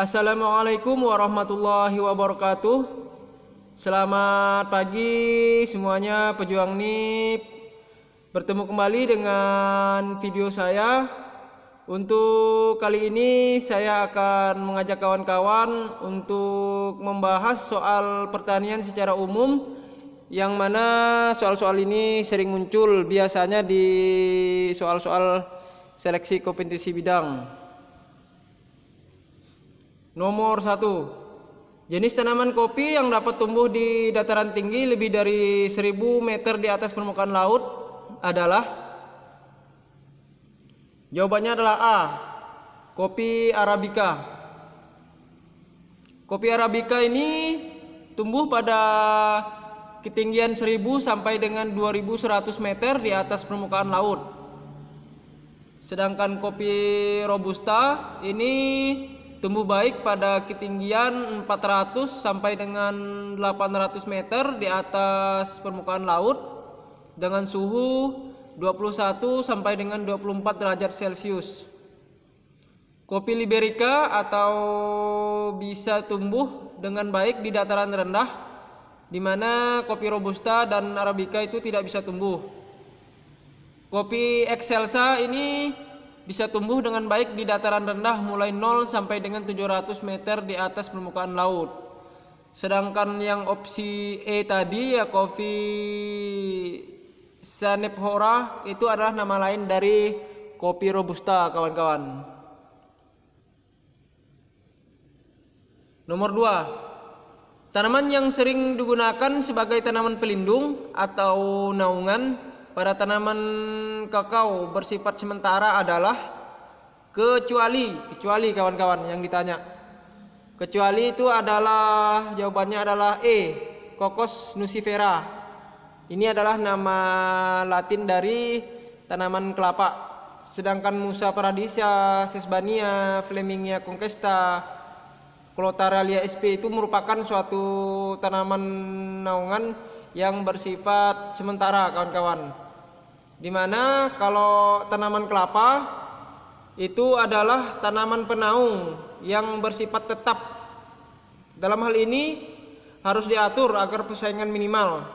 Assalamualaikum warahmatullahi wabarakatuh. Selamat pagi semuanya pejuang NIP. Bertemu kembali dengan video saya. Untuk kali ini saya akan mengajak kawan-kawan untuk membahas soal pertanian secara umum, yang mana soal-soal ini sering muncul biasanya di soal-soal seleksi kompetisi bidang. Nomor 1. Jenis tanaman kopi yang dapat tumbuh di dataran tinggi lebih dari 1000 meter di atas permukaan laut adalah? Jawabannya adalah A. Kopi Arabica. Kopi Arabica ini tumbuh pada ketinggian 1000 sampai dengan 2100 meter di atas permukaan laut. Sedangkan kopi Robusta ini tumbuh baik pada ketinggian 400 sampai dengan 800 meter di atas permukaan laut dengan suhu 21 sampai dengan 24 derajat Celcius. Kopi Liberica atau bisa tumbuh dengan baik di dataran rendah, di mana kopi Robusta dan Arabica itu tidak bisa tumbuh. Kopi Excelsa ini bisa tumbuh dengan baik di dataran rendah mulai 0 sampai dengan 700 meter di atas permukaan laut. Sedangkan yang opsi E tadi ya kopi Sanephora itu adalah nama lain dari kopi Robusta, kawan-kawan. Nomor 2. Tanaman yang sering digunakan sebagai tanaman pelindung atau naungan pada tanaman kakao bersifat sementara adalah kecuali kawan-kawan yang ditanya. Kecuali itu adalah jawabannya adalah E. Cocos nucifera. Ini adalah nama Latin dari tanaman kelapa. Sedangkan Musa paradisia, Sesbania, Flemingia conquesta, Clotaralia sp itu merupakan suatu tanaman naungan yang bersifat sementara, kawan-kawan. Dimana kalau tanaman kelapa itu adalah tanaman penaung yang bersifat tetap. Dalam hal ini harus diatur agar persaingan minimal.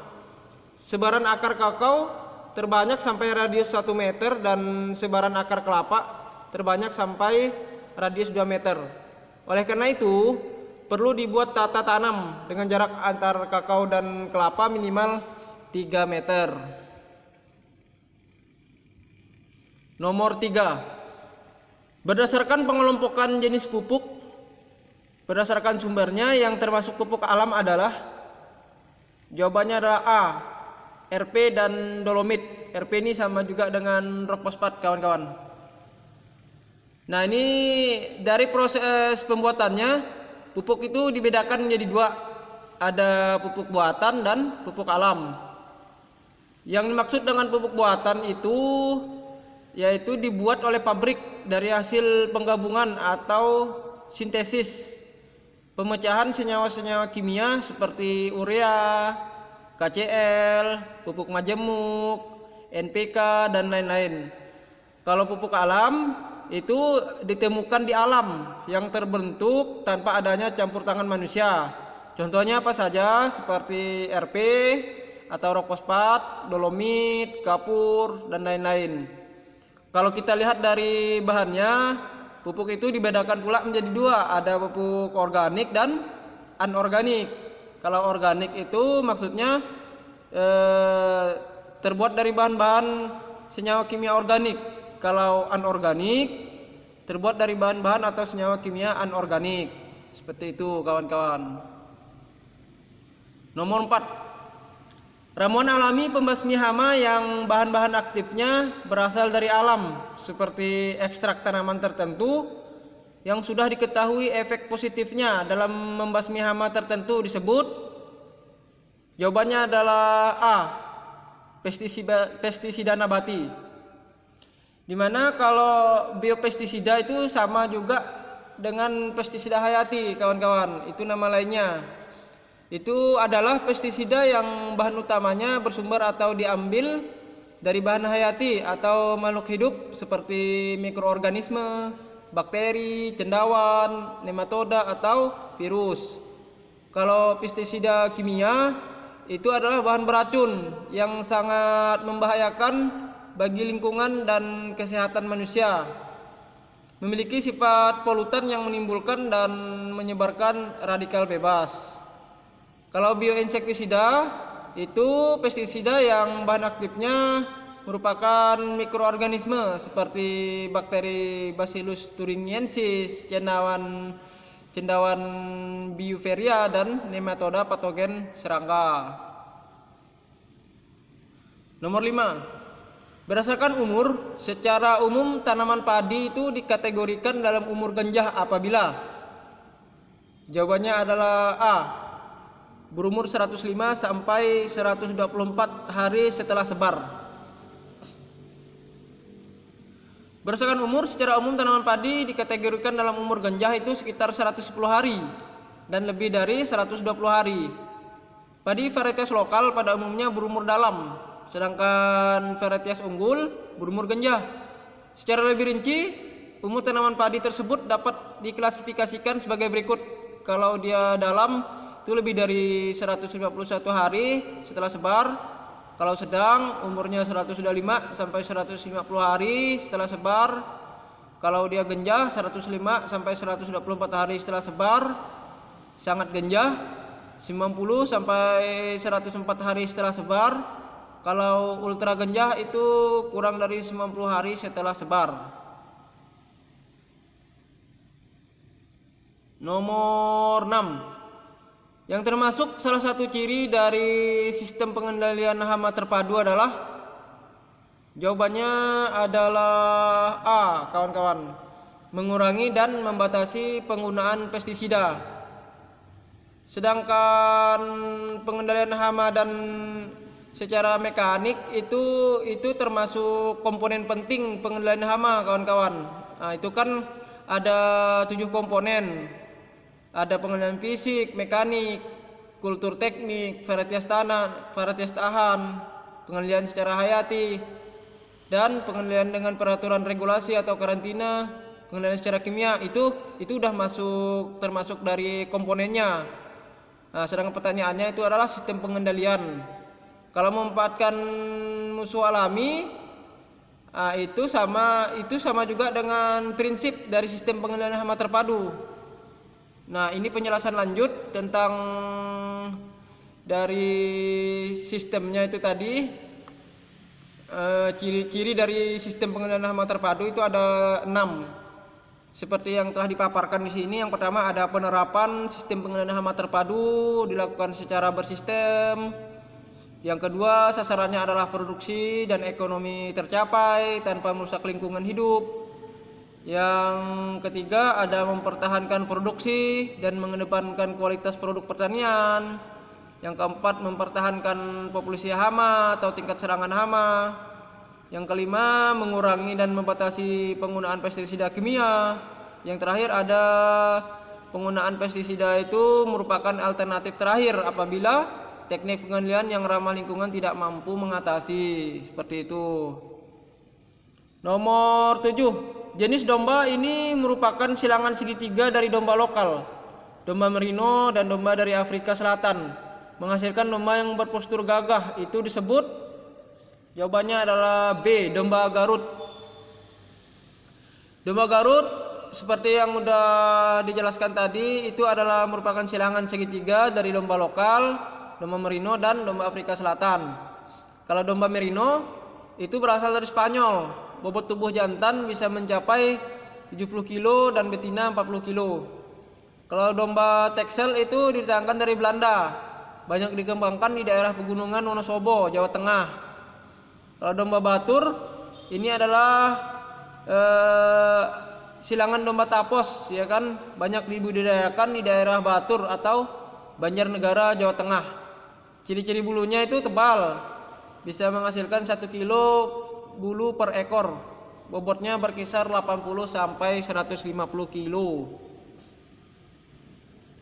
Sebaran akar kakao terbanyak sampai radius 1 meter dan sebaran akar kelapa terbanyak sampai radius 2 meter. Oleh karena itu perlu dibuat tata tanam dengan jarak antar kakao dan kelapa minimal 3 meter. Nomor 3. Berdasarkan pengelompokan jenis pupuk berdasarkan sumbernya yang termasuk pupuk alam adalah? Jawabannya adalah A. RP dan dolomit. RP ini sama juga dengan rock fosfat, kawan-kawan. Nah, ini dari proses pembuatannya, pupuk itu dibedakan menjadi 2. Ada pupuk buatan dan pupuk alam. Yang dimaksud dengan pupuk buatan itu yaitu dibuat oleh pabrik dari hasil penggabungan atau sintesis pemecahan senyawa-senyawa kimia seperti urea, KCl, pupuk majemuk, NPK dan lain-lain. Kalau pupuk alam itu ditemukan di alam yang terbentuk tanpa adanya campur tangan manusia. Contohnya apa saja? Seperti RP atau rock fosfat, dolomit, kapur dan lain-lain. Kalau kita lihat dari bahannya, pupuk itu dibedakan pula menjadi 2. Ada pupuk organik dan anorganik. Kalau organik itu maksudnya terbuat dari bahan-bahan senyawa kimia organik. Kalau anorganik terbuat dari bahan-bahan atau senyawa kimia anorganik. Seperti itu, kawan-kawan. Nomor 4. Ramuan alami pembasmi hama yang bahan-bahan aktifnya berasal dari alam, seperti ekstrak tanaman tertentu yang sudah diketahui efek positifnya dalam membasmi hama tertentu disebut? Jawabannya adalah A. Pestisida nabati. Dimana kalau biopestisida itu sama juga dengan pestisida hayati, kawan-kawan. Itu nama lainnya. Itu adalah pestisida yang bahan utamanya bersumber atau diambil dari bahan hayati atau makhluk hidup seperti mikroorganisme, bakteri, cendawan, nematoda atau virus. Kalau pestisida kimia itu adalah bahan beracun yang sangat membahayakan bagi lingkungan dan kesehatan manusia. Memiliki sifat polutan yang menimbulkan dan menyebarkan radikal bebas. Kalau bioinsektisida itu pestisida yang bahan aktifnya merupakan mikroorganisme seperti bakteri Bacillus thuringiensis, cendawan Beauveria, dan nematoda patogen serangga. Nomor 5. Berdasarkan umur, secara umum tanaman padi itu dikategorikan dalam umur genjah apabila jawabannya adalah A. Berumur 105 sampai 124 hari setelah sebar. Berdasarkan umur, secara umum tanaman padi dikategorikan dalam umur genjah itu sekitar 110 hari dan lebih dari 120 hari. Padi varietas lokal pada umumnya berumur dalam, sedangkan varietas unggul berumur genjah. Secara lebih rinci, umur tanaman padi tersebut dapat diklasifikasikan sebagai berikut. Kalau dia dalam itu lebih dari 151 hari setelah sebar. Kalau sedang umurnya 125 sampai 150 hari setelah sebar. Kalau dia genjah 105 sampai 124 hari setelah sebar. Sangat genjah 90 sampai 104 hari setelah sebar. Kalau ultra genjah itu kurang dari 90 hari setelah sebar. Nomor 6. Yang termasuk salah satu ciri dari sistem pengendalian hama terpadu adalah jawabannya adalah A, kawan-kawan. Mengurangi dan membatasi penggunaan pestisida. Sedangkan pengendalian hama dan secara mekanik itu termasuk komponen penting pengendalian hama, kawan-kawan. Nah, itu kan ada 7 komponen. Ada pengendalian fisik, mekanik, kultur teknik, varietas tanah, varietas tahan, pengendalian secara hayati, dan pengendalian dengan peraturan regulasi atau karantina, pengendalian secara kimia. Itu udah termasuk dari komponennya. Nah, sedangkan pertanyaannya itu adalah sistem pengendalian. Kalau memanfaatkan musuh alami, itu sama juga dengan prinsip dari sistem pengendalian hama terpadu. Nah, ini penjelasan lanjut tentang dari sistemnya itu tadi. Ciri-ciri dari sistem pengendalian hama terpadu itu ada 6. Seperti yang telah dipaparkan di sini. Yang pertama ada penerapan sistem pengendalian hama terpadu dilakukan secara bersistem. Yang kedua, sasarannya adalah produksi dan ekonomi tercapai tanpa merusak lingkungan hidup. Yang ketiga ada mempertahankan produksi dan mengedepankan kualitas produk pertanian. Yang keempat mempertahankan populasi hama atau tingkat serangan hama. Yang kelima mengurangi dan membatasi penggunaan pestisida kimia. Yang terakhir ada penggunaan pestisida itu merupakan alternatif terakhir apabila teknik pengendalian yang ramah lingkungan tidak mampu mengatasi. Seperti itu. Nomor 7. Jenis domba ini merupakan silangan segitiga dari domba lokal, domba merino dan domba dari Afrika Selatan. Menghasilkan domba yang berpostur gagah itu disebut, jawabannya adalah B, domba Garut. Domba Garut seperti yang sudah dijelaskan tadi itu adalah merupakan silangan segitiga dari domba lokal, domba merino dan domba Afrika Selatan. Kalau domba merino itu berasal dari Spanyol. Bobot tubuh jantan bisa mencapai 70 kilo dan betina 40 kilo. Kalau domba Texel itu didatangkan dari Belanda. Banyak dikembangkan di daerah pegunungan Wonosobo, Jawa Tengah. Kalau domba Batur ini adalah silangan domba Tapos, ya kan? Banyak dibudidayakan di daerah Batur atau Banjarnegara, Jawa Tengah. Ciri-ciri bulunya itu tebal. Bisa menghasilkan 1 kilo bulu per ekor. Bobotnya berkisar 80 sampai 150 kilo.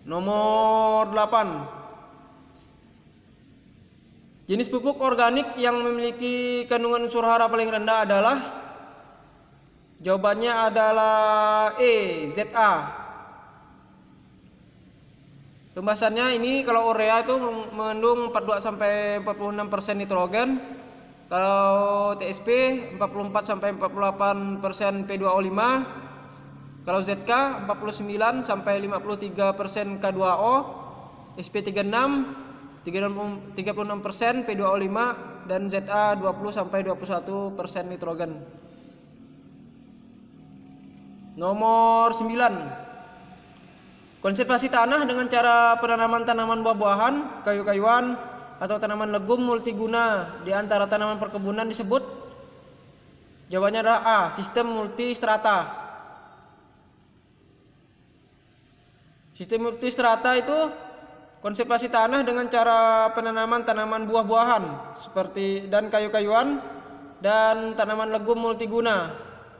Nomor 8. Jenis pupuk organik yang memiliki kandungan unsur hara paling rendah adalah, Jawabannya adalah E, ZA. Pembahasannya ini kalau urea itu mengandung 42 sampai 46% nitrogen. Kalau TSP 44 sampai 48% P2O5. Kalau ZK 49 sampai 53% K2O. SP36 36% P2O5 dan ZA 20 sampai 21% nitrogen. Nomor 9. Konservasi tanah dengan cara penanaman tanaman buah-buahan, kayu-kayuan, atau tanaman legum multiguna di antara tanaman perkebunan disebut. Jawabannya adalah A, sistem multistrata. Sistem multistrata itu konservasi tanah dengan cara penanaman tanaman buah-buahan seperti dan kayu-kayuan dan tanaman legum multiguna,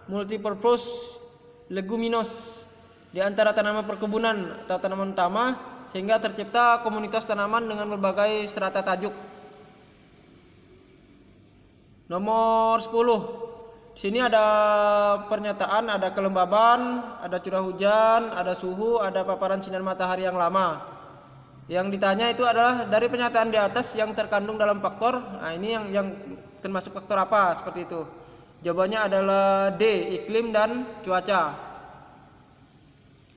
multipurpose leguminous di antara tanaman perkebunan atau tanaman utama, sehingga tercipta komunitas tanaman dengan berbagai strata tajuk. Nomor 10. Di sini ada pernyataan, ada kelembaban, ada curah hujan, ada suhu, ada paparan sinar matahari yang lama. Yang ditanya itu adalah dari pernyataan di atas yang terkandung dalam faktor. Nah, ini yang termasuk faktor apa? Seperti itu. Jawabannya adalah D, iklim dan cuaca.